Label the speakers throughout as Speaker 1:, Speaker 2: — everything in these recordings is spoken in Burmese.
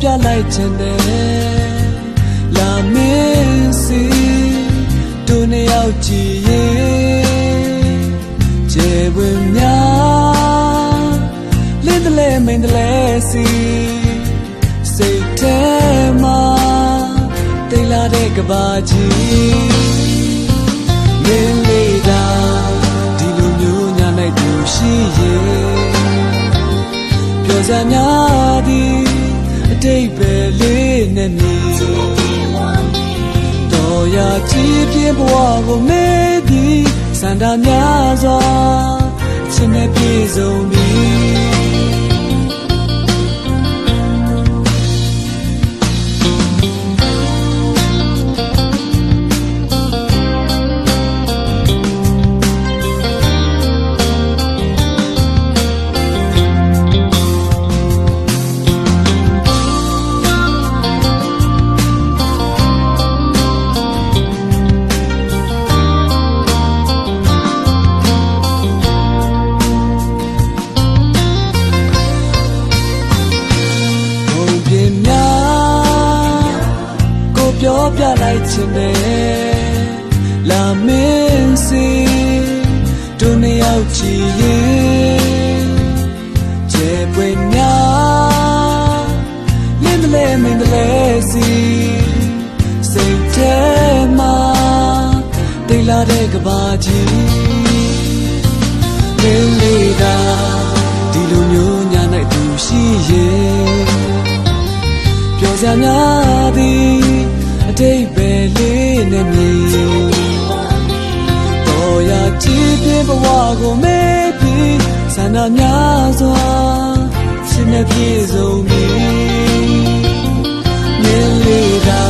Speaker 1: ပြလိုက်ခြင်းနဲ့လာမင်းစီတို့နှစ်ယောက်ကြည်ရင်ကျေပွင့်များလင်းတလဲမိန်တလဲစီစိတ်ထဲမှာတိတ်လာတဲ့ကဘာကြီးမင်းလေးသာဒီလိုမျိုးညာနိုင်သူရှိရဲ့ပြောစရာများသည်အတိတ်ပဲလေးနဲ့မြည်တော်ရကြည်ပြင်းဘဝကိုမေးပြီးစန္ဒများစွာချင်းနဲ့ပြေဆုံးပြီးပြောပြလိုက်ခြင်းနဲ့လာမင်းစီတို့နှစ်ယောက်ကြည်ရင်ကျေပွင့်များလင်းတလဲမင်းတလဲစီစိတ်ထဲမှာတိတ်လာတဲ့ကဘာကြီးမင်းလေးသာဒီလိုမျိုးညာနိုင်သူရှိရဲ့ပြောစရာများသည်အတိတ်ပဲလေးနဲ့မြည်တော်ရကြည်ပြင်းဘဝကိုမေးပြီးဆန္ဒများစွာရှင်နဲ့ပြေဆုံးပြီးမြင်လေးသာ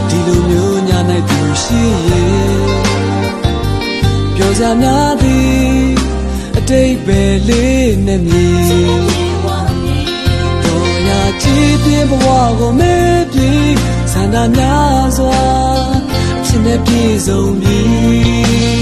Speaker 1: ဒီလိုမျိုးညာနိုင်သူရှိရဲ့ပြောစရာများသည်အတိတ်ပဲလေးနဲ့မြည်တော်ရကြည်ပြင်းဘဝကိုမေးပြီးဆန္ဒများစွာဖြစ်နေပြေဆုံးပြီ